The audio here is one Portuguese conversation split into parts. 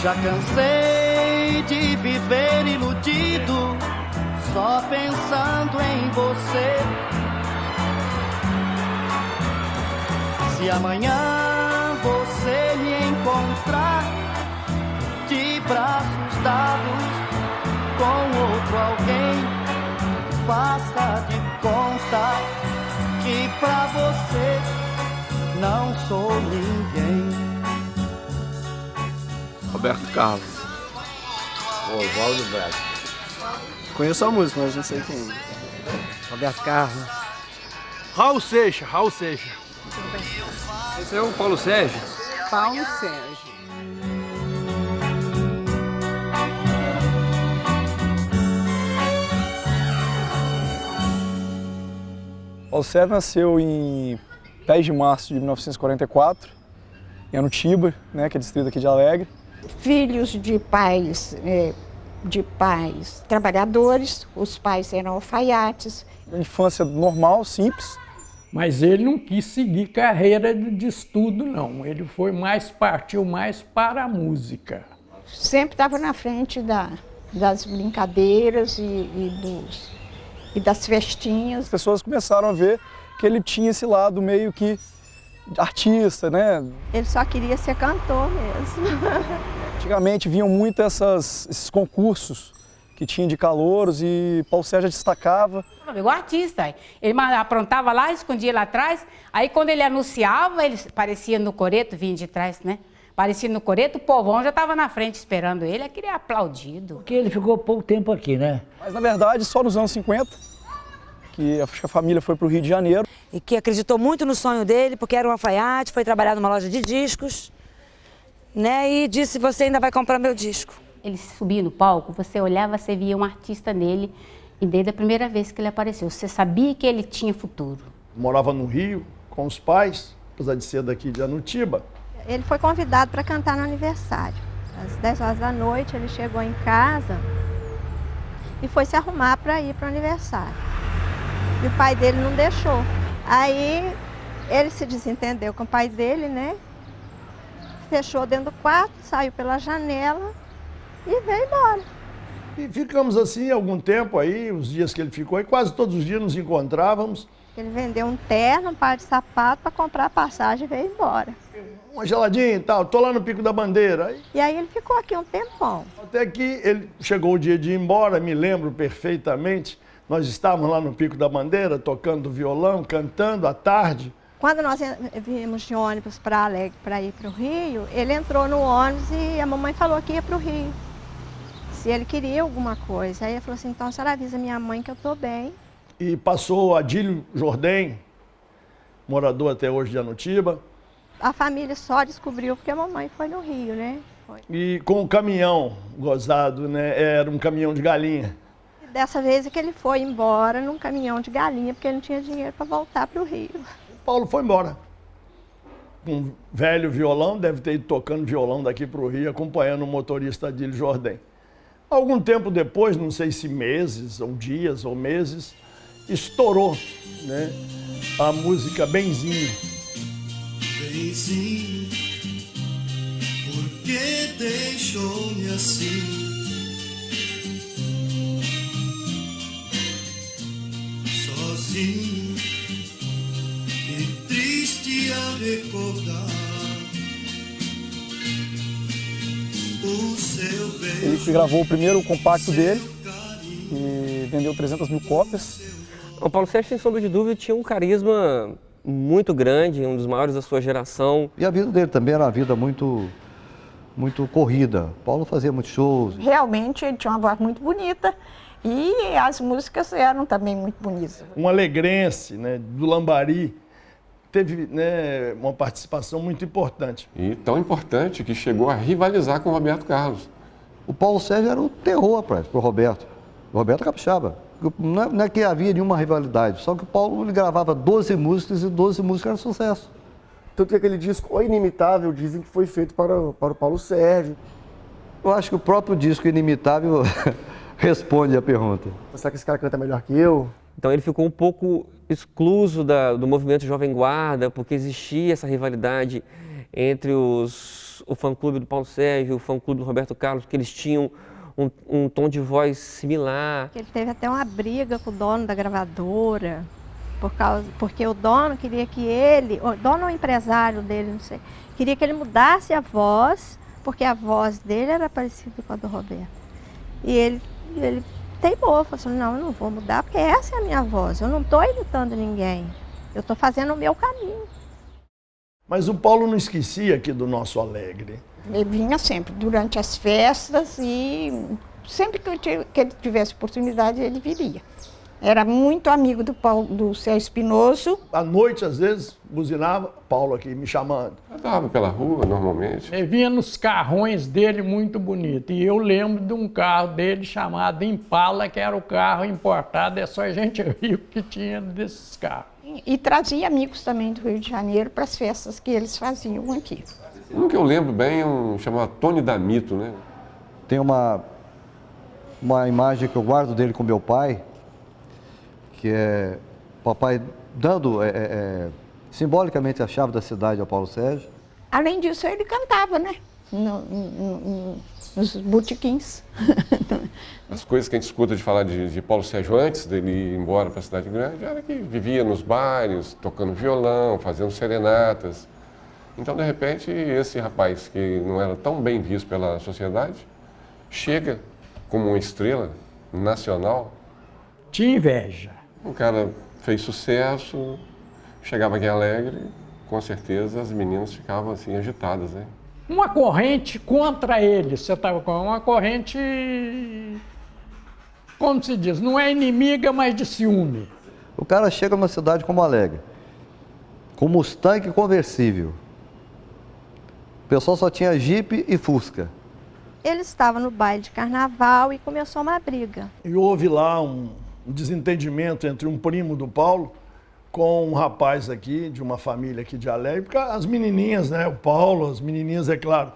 Já cansei de viver iludido, só pensando em você. Se amanhã você me encontrar de braços dados com outro alguém, faça de conta que pra você não sou ninguém. Roberto Carlos. Oswaldo Braga. Conheço a música, mas não sei quem. Roberto Carlos. Raul Seixas, Raul Seixas. Esse é o Paulo Sérgio? Paulo Sérgio. Paulo Sérgio nasceu em 10 de março de 1944, em Anutiba, né, que é distrito aqui de Alegre. Filhos de pais trabalhadores, os pais eram alfaiates. Infância normal, simples. Mas ele não quis seguir carreira de estudo, não. Ele partiu mais para a música. Sempre estava na frente das brincadeiras e das festinhas. As pessoas começaram a ver que ele tinha esse lado meio que artista, né? Ele só queria ser cantor mesmo. Antigamente vinham muito esses concursos que tinha de calouros e Paulo Sérgio destacava. Igual artista, ele aprontava lá, escondia lá atrás, aí quando ele anunciava, ele aparecia no coreto, vinha de trás, né? Aparecia no coreto, o povão já estava na frente esperando ele, aquele aplaudido. Porque ele ficou pouco tempo aqui, né? Mas na verdade só nos anos 50, que acho que a família foi para o Rio de Janeiro. E que acreditou muito no sonho dele, porque era um alfaiate, foi trabalhar numa loja de discos, né? E disse, você ainda vai comprar meu disco. Ele subia no palco, você olhava, você via um artista nele, e desde a primeira vez que ele apareceu, você sabia que ele tinha futuro. Morava no Rio com os pais, apesar de ser daqui de Anutiba. Ele foi convidado para cantar no aniversário. Às 10 horas da noite, ele chegou em casa e foi se arrumar para ir para o aniversário. E o pai dele não deixou. Aí ele se desentendeu com o pai dele, né? Fechou dentro do quarto, saiu pela janela e veio embora. E ficamos assim algum tempo aí, os dias que ele ficou aí, quase todos os dias nos encontrávamos. Ele vendeu um terno, um par de sapato para comprar a passagem e veio embora. Uma geladinha e tal, tô lá no Pico da Bandeira. E aí ele ficou aqui um tempão. Até que ele chegou o dia de ir embora, me lembro perfeitamente. Nós estávamos lá no Pico da Bandeira, tocando violão, cantando à tarde. Quando nós viemos de ônibus para Alegre para ir para o Rio, ele entrou no ônibus e a mamãe falou que ia para o Rio. Se ele queria alguma coisa. Aí ele falou assim, então a senhora avisa minha mãe que eu estou bem. E passou Adílio Jordem, morador até hoje de Anutiba. A família só descobriu porque a mamãe foi no Rio, né? Foi. E com o caminhão gozado, né? Era um caminhão de galinha. E dessa vez é que ele foi embora num caminhão de galinha, porque ele não tinha dinheiro para voltar para o Rio. O Paulo foi embora. Com um velho violão, deve ter ido tocando violão daqui para o Rio, acompanhando o motorista Adílio Jordem. Algum tempo depois, não sei se meses, ou dias, ou meses, estourou, né, a música Benzinho. Benzinho, por que deixou-me assim? Sozinho e triste a recordar o seu beijo. Ele que gravou o primeiro compacto dele e vendeu 300 mil cópias. O Paulo Sérgio, sem sombra de dúvida, tinha um carisma muito grande, um dos maiores da sua geração. E a vida dele também era uma vida muito corrida. Paulo fazia muitos shows. Realmente ele tinha uma voz muito bonita e as músicas eram também muito bonitas. Um alegrense, né, do Lambari, teve, né, uma participação muito importante. E tão importante que chegou a rivalizar com o Roberto Carlos. O Paulo Sérgio era um terror para o Roberto. O Roberto capixaba. Não é que havia nenhuma rivalidade, só que o Paulo ele gravava 12 músicas e 12 músicas eram sucesso. Tanto que aquele disco O Inimitável dizem que foi feito para o Paulo Sérgio. Eu acho que o próprio disco Inimitável responde a pergunta. Será que esse cara canta melhor que eu? Então ele ficou um pouco excluso do movimento Jovem Guarda, porque existia essa rivalidade entre o fã-clube do Paulo Sérgio e o fã-clube do Roberto Carlos, que eles tinham um tom de voz similar. Ele teve até uma briga com o dono da gravadora, porque o dono queria que o dono ou empresário dele, não sei, queria que ele mudasse a voz, porque a voz dele era parecida com a do Roberto. E ele teimou, falou assim, não, eu não vou mudar, porque essa é a minha voz, eu não estou imitando ninguém, eu estou fazendo o meu caminho. Mas o Paulo não esquecia aqui do nosso Alegre. Ele vinha sempre, durante as festas e sempre que ele tivesse oportunidade, ele viria. Era muito amigo do Sérgio Espinoso. À noite, às vezes, buzinava, Paulo aqui me chamando. Eu andava pela rua, normalmente. Ele vinha nos carrões dele muito bonito. E eu lembro de um carro dele chamado Impala, que era o carro importado, é só gente rica que tinha desses carros. E trazia amigos também do Rio de Janeiro para as festas que eles faziam aqui. Um que eu lembro bem é um chamado Tony D'Amito, né? Tem uma imagem que eu guardo dele com meu pai, que é papai dando simbolicamente a chave da cidade ao Paulo Sérgio. Além disso, ele cantava, né? Nos botequins. As coisas que a gente escuta de falar de Paulo Sérgio antes dele ir embora para a cidade grande era que vivia nos bares, tocando violão, fazendo serenatas. Então, de repente, esse rapaz que não era tão bem visto pela sociedade, chega como uma estrela nacional. Tinha inveja. O cara fez sucesso, chegava aqui Alegre, com certeza as meninas ficavam assim agitadas, né? Uma corrente contra ele, você estava com uma corrente, como se diz, não é inimiga, mas de ciúme. O cara chega numa cidade como Alegre, com Mustang conversível. O pessoal só tinha Jeep e Fusca. Ele estava no baile de carnaval e começou uma briga. E houve lá um desentendimento entre um primo do Paulo com um rapaz aqui, de uma família aqui de Alegre, porque as menininhas, né, o Paulo, as menininhas, é claro,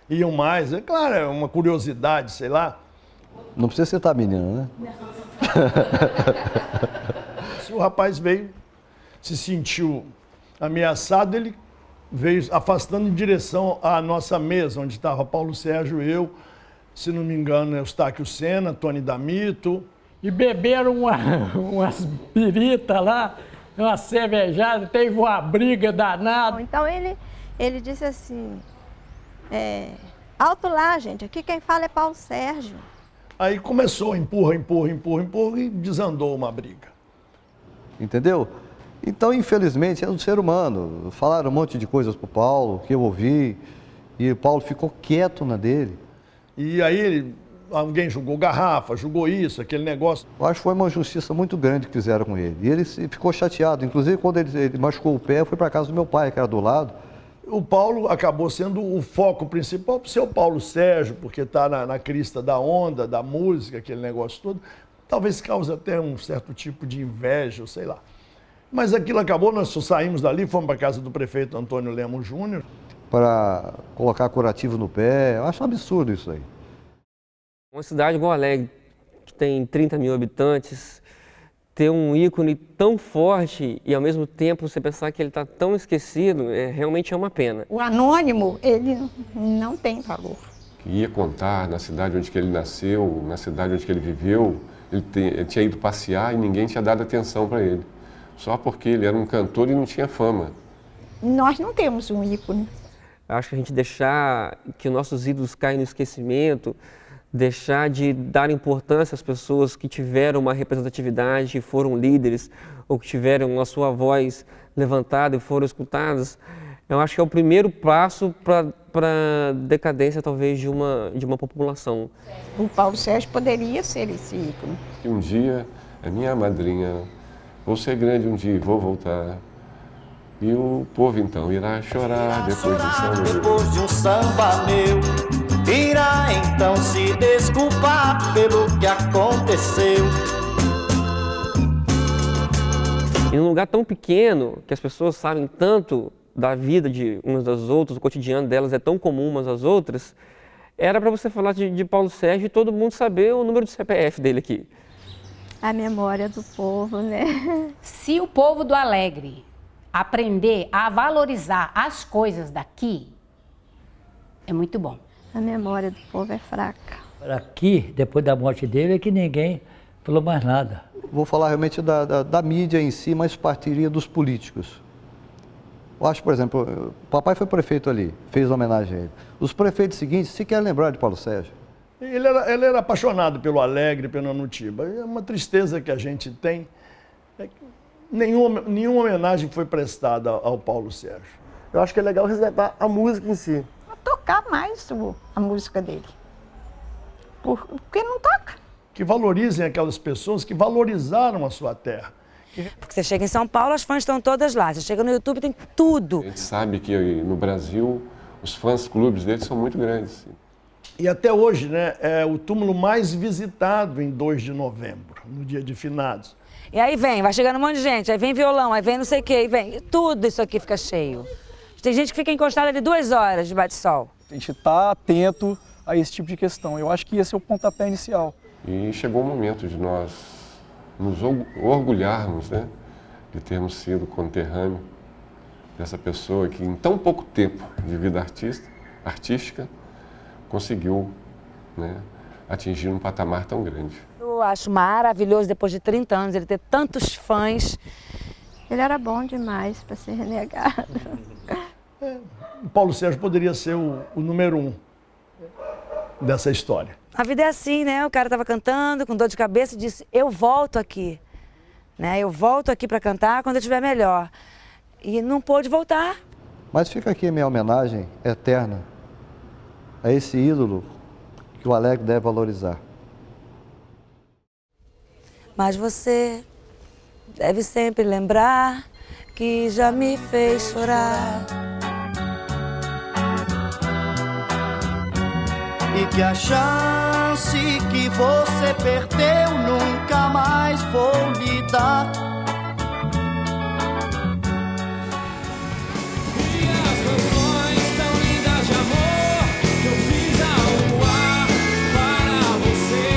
iam mais, é claro, é uma curiosidade, sei lá. Não precisa citar a menina, né? Se o rapaz veio, se sentiu ameaçado, ele veio afastando em direção à nossa mesa, onde estava Paulo Sérgio, eu, se não me engano, Eustáquio Sena, Tony D'Amito. E beberam umas piritas lá, uma cervejada, teve uma briga danada. Então ele disse assim, alto lá, gente, aqui quem fala é Paulo Sérgio. Aí começou, empurra e desandou uma briga. Entendeu? Então, infelizmente, é um ser humano. Falaram um monte de coisas pro Paulo, que eu ouvi, e o Paulo ficou quieto na dele. E aí alguém jogou garrafa, jogou isso, aquele negócio. Eu acho que foi uma injustiça muito grande que fizeram com ele. E ele ficou chateado. Inclusive, quando ele machucou o pé, eu fui para casa do meu pai, que era do lado. O Paulo acabou sendo o foco principal para o seu Paulo Sérgio, porque está na crista da onda, da música, aquele negócio todo. Talvez cause até um certo tipo de inveja, sei lá. Mas aquilo acabou, nós só saímos dali, fomos para a casa do prefeito Antônio Lemos Júnior. Para colocar curativo no pé. Eu acho um absurdo isso aí. Uma cidade igual Alegre, que tem 30 mil habitantes, ter um ícone tão forte e ao mesmo tempo você pensar que ele está tão esquecido, realmente é uma pena. O anônimo, ele não tem valor. Que ia contar na cidade onde que ele nasceu, na cidade onde que ele viveu, ele tinha ido passear e ninguém tinha dado atenção para ele. Só porque ele era um cantor e não tinha fama. Nós não temos um ícone. Acho que a gente deixar que nossos ídolos caem no esquecimento, deixar de dar importância às pessoas que tiveram uma representatividade, que foram líderes, ou que tiveram a sua voz levantada e foram escutadas, eu acho que é o primeiro passo para a decadência, talvez, de uma população. O Paulo Sérgio poderia ser esse ícone. E um dia, a minha madrinha, vou ser grande um dia e vou voltar. E o povo então irá chorar depois do samba. Depois de um samba meu, irá então se desculpar pelo que aconteceu. E num lugar tão pequeno, que as pessoas sabem tanto da vida de umas das outras, o cotidiano delas é tão comum umas às outras, era para você falar de Paulo Sérgio e todo mundo saber o número do CPF dele aqui. A memória do povo, né? Se o povo do Alegre aprender a valorizar as coisas daqui é muito bom. A memória do povo é fraca. Aqui, depois da morte dele, é que ninguém falou mais nada. Vou falar realmente da mídia em si, mas partiria dos políticos. Eu acho, por exemplo, o papai foi prefeito ali, fez homenagem a ele. Os prefeitos seguintes sequer lembrar de Paulo Sérgio. Ele era apaixonado pelo Alegre, pelo Anutiba. É uma tristeza que a gente tem. É que nenhuma homenagem foi prestada ao Paulo Sérgio. Eu acho que é legal resgatar a música em si. Tocar mais a música dele. Porque não toca. Que valorizem aquelas pessoas que valorizaram a sua terra. Porque você chega em São Paulo, as fãs estão todas lá. Você chega no YouTube, tem tudo. A gente sabe que no Brasil os fãs-clubes dele são muito grandes. E até hoje, né, é o túmulo mais visitado em 2 de novembro, no dia de finados. E aí vai chegando um monte de gente, aí vem violão, aí vem não sei o quê, aí vem. Tudo isso aqui fica cheio. Tem gente que fica encostada ali 2 horas de bate-sol. A gente está atento a esse tipo de questão. Eu acho que esse é o pontapé inicial. E chegou o momento de nós nos orgulharmos, né, de termos sido conterrâneo dessa pessoa que em tão pouco tempo de vida artística conseguiu, né, atingir um patamar tão grande. Eu acho maravilhoso, depois de 30 anos, ele ter tantos fãs. Ele era bom demais para ser renegado. O Paulo Sérgio poderia ser o número 1 dessa história. A vida é assim, né? O cara estava cantando com dor de cabeça e disse, eu volto aqui. Né? Eu volto aqui para cantar quando eu estiver melhor. E não pôde voltar. Mas fica aqui a minha homenagem eterna a esse ídolo que o Alegre deve valorizar. Mas você deve sempre lembrar que já me fez chorar. E que a chance que você perdeu nunca mais vou lhe dar. E as canções tão lindas de amor que eu fiz ao ar para você,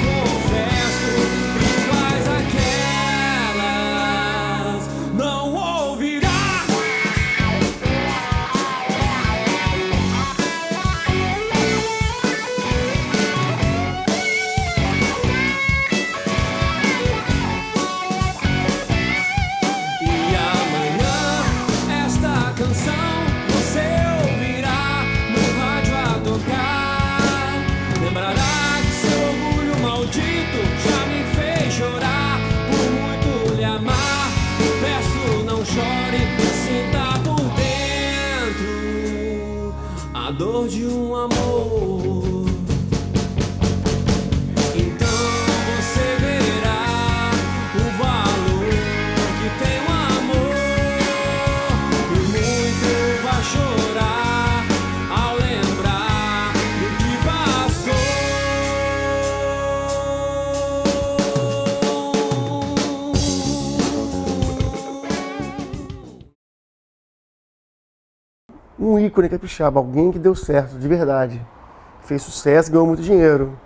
confesso, iguais aquelas não ouvirá. A dor de um amor. Então você verá o valor que tem o amor. E muito vai chorar ao lembrar do que passou. Um ícone capixaba, alguém que deu certo, de verdade. Fez sucesso, ganhou muito dinheiro.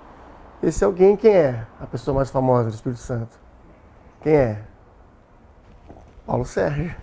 Esse alguém, quem é? A pessoa mais famosa do Espírito Santo. Quem é? Paulo Sérgio.